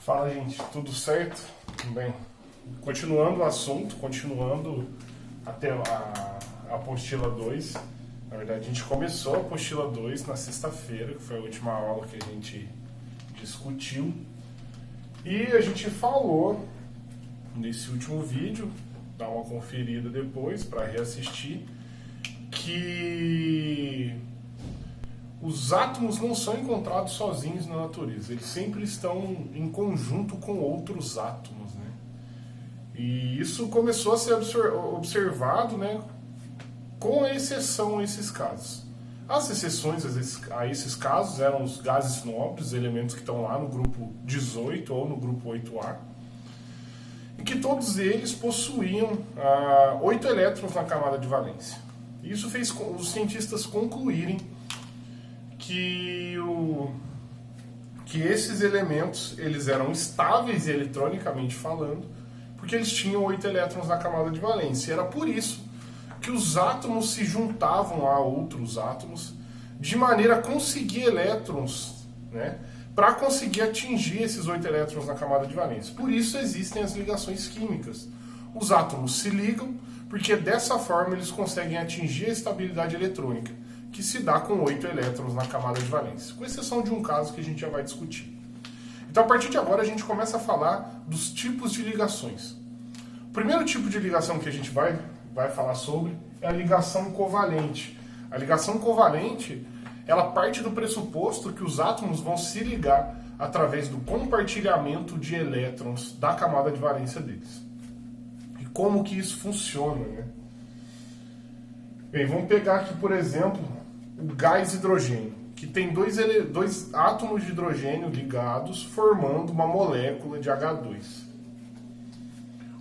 Fala, gente, tudo certo? Bem, continuando o assunto, continuando até a apostila 2. Na verdade, a gente começou a apostila 2 na sexta-feira, que foi a última aula que a gente discutiu. E a gente falou nesse último vídeo, dá uma conferida depois para reassistir, que os átomos não são encontrados sozinhos na natureza, eles sempre estão em conjunto com outros átomos, né? E isso começou a ser observado, né, com exceção a esses casos. As exceções a esses casos eram os gases nobres, elementos que estão lá no grupo 18 ou no grupo 8A, e que todos eles possuíam 8 elétrons na camada de valência. Isso fez os cientistas concluírem que esses elementos eles eram estáveis eletronicamente falando, porque eles tinham 8 elétrons na camada de valência. E era por isso que os átomos se juntavam a outros átomos de maneira a conseguir elétrons, né, para conseguir atingir esses 8 elétrons na camada de valência. Por isso existem as ligações químicas. Os átomos se ligam porque dessa forma eles conseguem atingir a estabilidade eletrônica, que se dá com 8 elétrons na camada de valência, com exceção de um caso que a gente já vai discutir. Então, a partir de agora, a gente começa a falar dos tipos de ligações. O primeiro tipo de ligação que a gente vai falar sobre é a ligação covalente. A ligação covalente, ela parte do pressuposto que os átomos vão se ligar através do compartilhamento de elétrons da camada de valência deles. E como que isso funciona, né? Bem, vamos pegar aqui, por exemplo, o gás hidrogênio, que tem dois átomos de hidrogênio ligados, formando uma molécula de H2.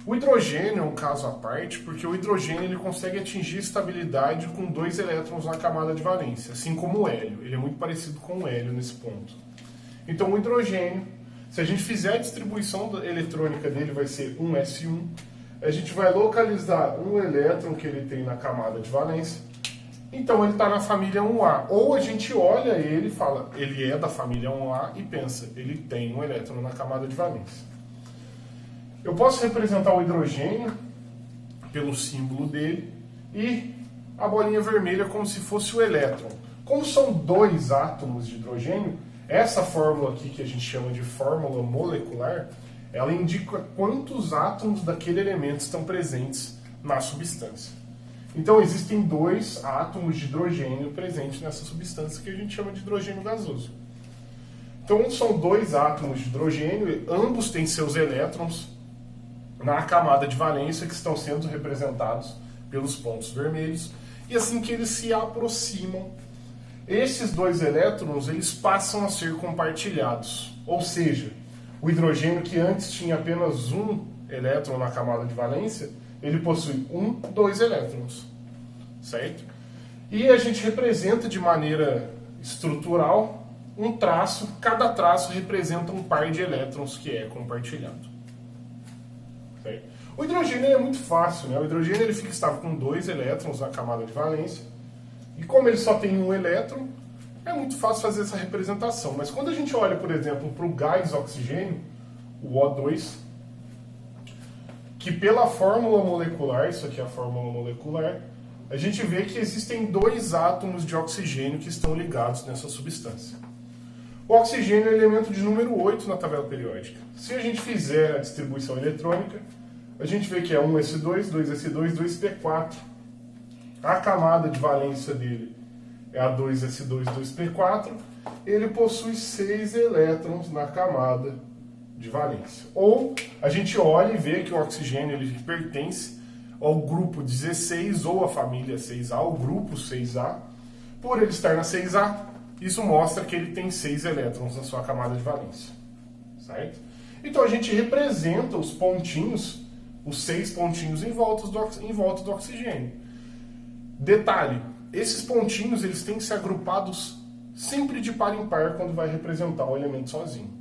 O hidrogênio é um caso à parte, porque o hidrogênio ele consegue atingir estabilidade com 2 elétrons na camada de valência, assim como o hélio. Ele é muito parecido com o hélio nesse ponto. Então, o hidrogênio, se a gente fizer a distribuição eletrônica dele, vai ser 1s1. A gente vai localizar um elétron que ele tem na camada de valência. Então ele está na família 1A. Ou a gente olha ele e fala, ele é da família 1A e pensa, ele tem um elétron na camada de valência. Eu posso representar o hidrogênio pelo símbolo dele e a bolinha vermelha como se fosse o elétron. Como são 2 átomos de hidrogênio, essa fórmula aqui que a gente chama de fórmula molecular, ela indica quantos átomos daquele elemento estão presentes na substância. Então existem 2 átomos de hidrogênio presentes nessa substância que a gente chama de hidrogênio gasoso. Então são 2 átomos de hidrogênio, ambos têm seus elétrons na camada de valência que estão sendo representados pelos pontos vermelhos. E assim que eles se aproximam, esses 2 elétrons eles passam a ser compartilhados. Ou seja, o hidrogênio que antes tinha apenas 1 elétron na camada de valência, ele possui 2 elétrons, certo? E a gente representa de maneira estrutural um traço, cada traço representa um par de elétrons que é compartilhado. Certo? O hidrogênio é muito fácil, né? O hidrogênio ele fica estável com 2 elétrons na camada de valência, e como ele só tem 1 elétron, é muito fácil fazer essa representação. Mas quando a gente olha, por exemplo, para o gás oxigênio, o O2, que pela fórmula molecular, isso aqui é a fórmula molecular, a gente vê que existem 2 átomos de oxigênio que estão ligados nessa substância. O oxigênio é o elemento de número 8 na tabela periódica. Se a gente fizer a distribuição eletrônica, a gente vê que é 1s2, 2s2, 2p4. A camada de valência dele é a 2s2, 2p4. Ele possui 6 elétrons na camada de valência. Ou a gente olha e vê que o oxigênio ele pertence ao grupo 16 ou à família 6A, o grupo 6A. Por ele estar na 6A, isso mostra que ele tem 6 elétrons na sua camada de valência. Certo? Então a gente representa os pontinhos, os 6 pontinhos em volta do oxigênio. Detalhe, esses pontinhos eles têm que ser agrupados sempre de par em par quando vai representar o elemento sozinho.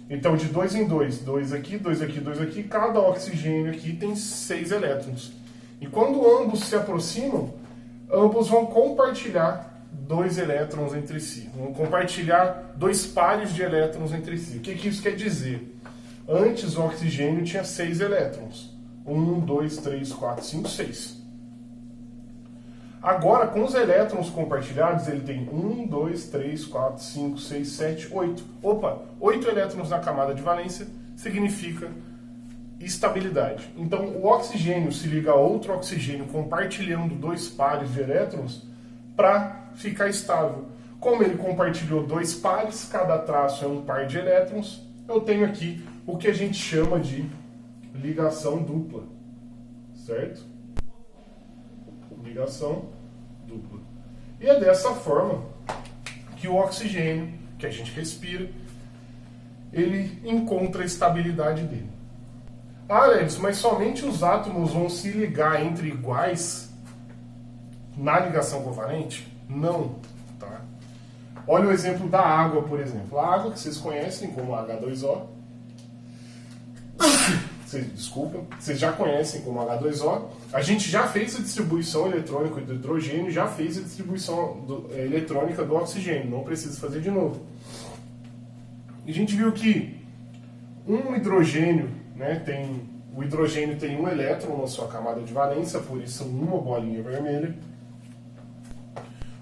Então, de 2 em 2, 2 aqui, 2 aqui, 2 aqui, cada oxigênio aqui tem 6 elétrons. E quando ambos se aproximam, ambos vão compartilhar 2 elétrons entre si. Vão compartilhar 2 pares de elétrons entre si. O que isso quer dizer? Antes o oxigênio tinha 6 elétrons. 1, 2, 3, 4, 5, 6. Agora, com os elétrons compartilhados, ele tem 1, 2, 3, 4, 5, 6, 7, 8. Opa, 8 elétrons na camada de valência significa estabilidade. Então, o oxigênio se liga a outro oxigênio compartilhando 2 pares de elétrons para ficar estável. Como ele compartilhou 2 pares, cada traço é um par de elétrons, eu tenho aqui o que a gente chama de ligação dupla, certo? Ligação dupla. E é dessa forma que o oxigênio que a gente respira, ele encontra a estabilidade dele. Ah, Lelis, mas somente os átomos vão se ligar entre iguais na ligação covalente? Não, tá? Olha o exemplo da água, por exemplo. A água que vocês conhecem como H2O. Vocês já conhecem como H2O. A gente já fez a distribuição eletrônica do hidrogênio, já fez a distribuição eletrônica do oxigênio. Não precisa fazer de novo. E a gente viu que um hidrogênio, né, o hidrogênio tem um elétron na sua camada de valência, por isso uma bolinha vermelha.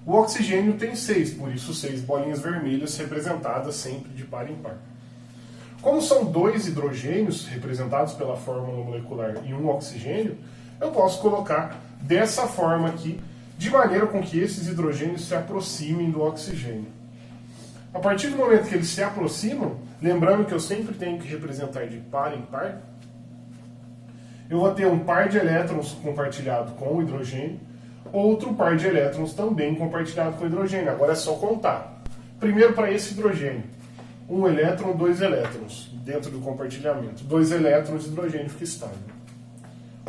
O oxigênio tem 6, por isso 6 bolinhas vermelhas representadas sempre de par em par. Como são 2 hidrogênios representados pela fórmula molecular e um oxigênio, eu posso colocar dessa forma aqui, de maneira com que esses hidrogênios se aproximem do oxigênio. A partir do momento que eles se aproximam, lembrando que eu sempre tenho que representar de par em par, eu vou ter um par de elétrons compartilhado com o hidrogênio, outro par de elétrons também compartilhado com o hidrogênio. Agora é só contar. Primeiro para esse hidrogênio. 1 elétron, 2 elétrons dentro do compartilhamento. 2 elétrons de hidrogênio fica estável.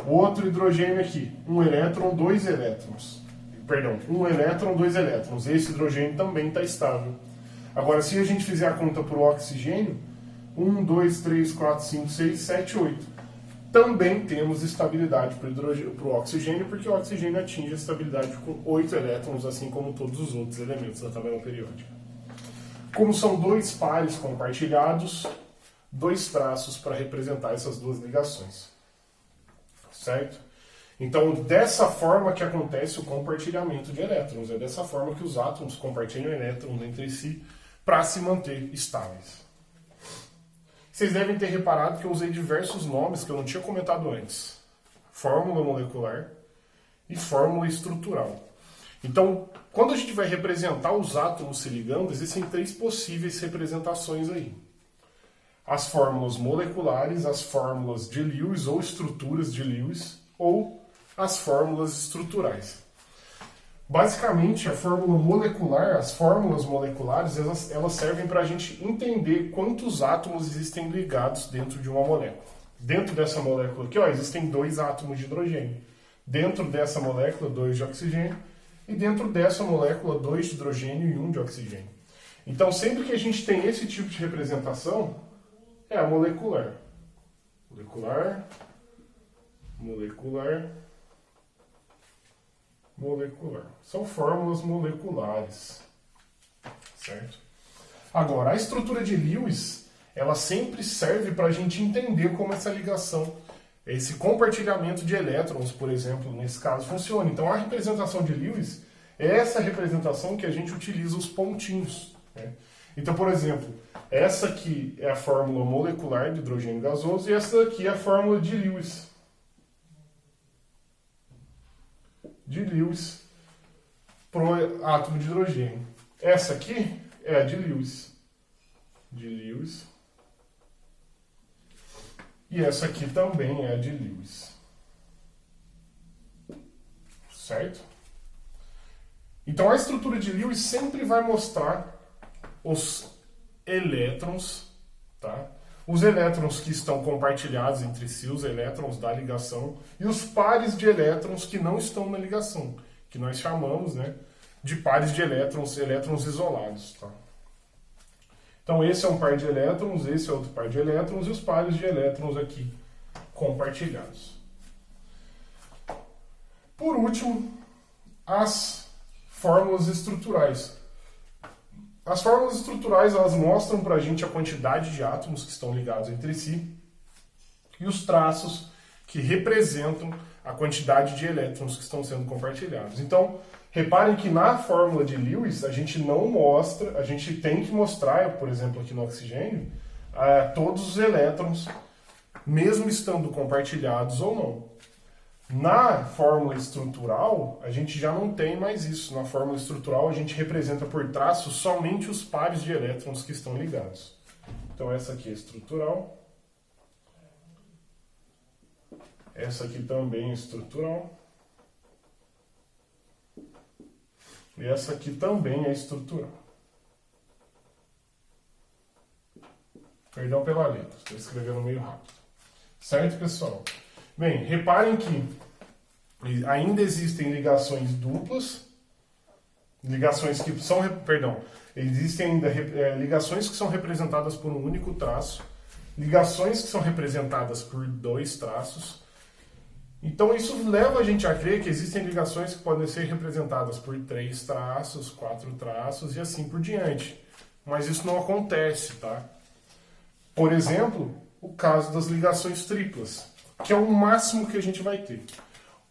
O outro hidrogênio aqui. 1 elétron, 2 elétrons. Perdão, 1 elétron, 2 elétrons. Esse hidrogênio também está estável. Agora, se a gente fizer a conta para o oxigênio, 1, 2, 3, 4, 5, 6, 7, 8. Também temos estabilidade para o oxigênio, porque o oxigênio atinge a estabilidade com 8 elétrons, assim como todos os outros elementos da tabela periódica. Como são 2 pares compartilhados, 2 traços para representar essas 2 ligações. Certo? Então, dessa forma que acontece o compartilhamento de elétrons. É dessa forma que os átomos compartilham elétrons entre si para se manter estáveis. Vocês devem ter reparado que eu usei diversos nomes que eu não tinha comentado antes. Fórmula molecular e fórmula estrutural. Então, quando a gente vai representar os átomos se ligando, existem 3 possíveis representações aí. As fórmulas moleculares, as fórmulas de Lewis ou estruturas de Lewis, ou as fórmulas estruturais. Basicamente, a fórmula molecular, as fórmulas moleculares, elas servem para a gente entender quantos átomos existem ligados dentro de uma molécula. Dentro dessa molécula aqui, ó, existem 2 átomos de hidrogênio. Dentro dessa molécula, 2 de oxigênio. E dentro dessa molécula, 2 de hidrogênio e 1 de oxigênio. Então, sempre que a gente tem esse tipo de representação, é a molecular. Molecular. São fórmulas moleculares. Certo? Agora, a estrutura de Lewis, ela sempre serve para a gente entender como essa ligação, esse compartilhamento de elétrons, por exemplo, nesse caso, funciona. Então, a representação de Lewis é essa representação que a gente utiliza os pontinhos. Né? Então, por exemplo, essa aqui é a fórmula molecular de hidrogênio gasoso e essa aqui é a fórmula de Lewis. Para o átomo de hidrogênio. Essa aqui é a de Lewis. E essa aqui também é a de Lewis. Certo? Então a estrutura de Lewis sempre vai mostrar os elétrons, tá? Os elétrons que estão compartilhados entre si, os elétrons da ligação, e os pares de elétrons que não estão na ligação, que nós chamamos, né, de pares de elétrons isolados. Tá? Então esse é um par de elétrons, esse é outro par de elétrons, e os pares de elétrons aqui compartilhados. Por último, as fórmulas estruturais. As fórmulas estruturais, elas mostram para a gente a quantidade de átomos que estão ligados entre si e os traços que representam a quantidade de elétrons que estão sendo compartilhados. Então, reparem que na fórmula de Lewis, a gente não mostra, a gente tem que mostrar, por exemplo, aqui no oxigênio, todos os elétrons, mesmo estando compartilhados ou não. Na fórmula estrutural, a gente já não tem mais isso. Na fórmula estrutural, a gente representa por traços somente os pares de elétrons que estão ligados. Então, essa aqui é estrutural. Essa aqui também é estrutural. E essa aqui também é estrutural. Perdão pela letra, estou escrevendo meio rápido. Certo, pessoal? Bem, reparem que ainda existem ligações duplas, existem ainda ligações que são representadas por um único traço, ligações que são representadas por dois traços. Então isso leva a gente a crer que existem ligações que podem ser representadas por 3 traços, 4 traços e assim por diante. Mas isso não acontece, tá? Por exemplo, o caso das ligações triplas, que é o máximo que a gente vai ter.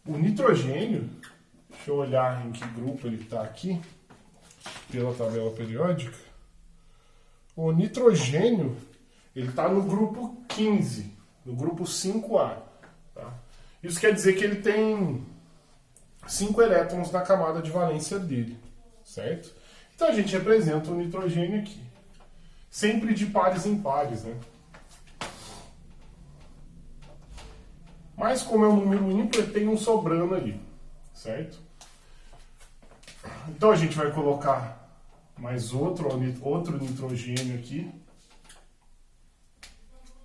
O nitrogênio, deixa eu olhar em que grupo ele está aqui, pela tabela periódica. O nitrogênio, ele está no grupo 15, no grupo 5A. Tá? Isso quer dizer que ele tem 5 elétrons na camada de valência dele, certo? Então a gente representa o nitrogênio aqui, sempre de pares em pares, né? Mas como é um número ímpar, tem um sobrando ali, certo? Então a gente vai colocar mais outro nitrogênio aqui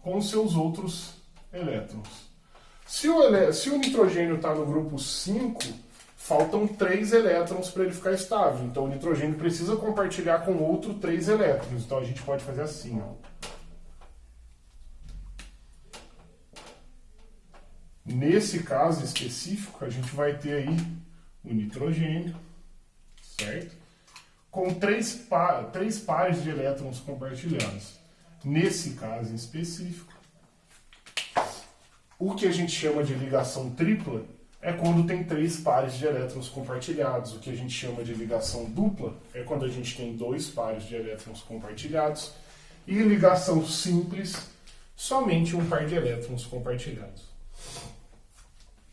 com seus outros elétrons. Se o nitrogênio está no grupo 5, faltam 3 elétrons para ele ficar estável. Então o nitrogênio precisa compartilhar com outro 3 elétrons. Então a gente pode fazer assim, ó. Nesse caso específico, a gente vai ter aí o nitrogênio, certo? Com 3 pares de elétrons compartilhados. Nesse caso em específico, o que a gente chama de ligação tripla é quando tem 3 pares de elétrons compartilhados. O que a gente chama de ligação dupla é quando a gente tem 2 pares de elétrons compartilhados. E ligação simples, somente um par de elétrons compartilhados.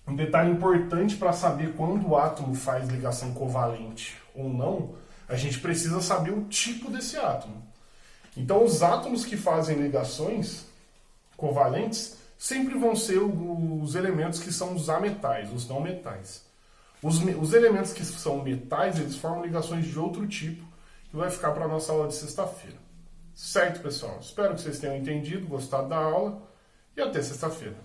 Um detalhe importante para saber quando o átomo faz ligação covalente ou não, a gente precisa saber o tipo desse átomo. Então, os átomos que fazem ligações covalentes sempre vão ser os elementos que são os ametais, os não metais. Os elementos que são metais, eles formam ligações de outro tipo, que vai ficar para a nossa aula de sexta-feira. Certo, pessoal? Espero que vocês tenham entendido, gostado da aula, e até sexta-feira.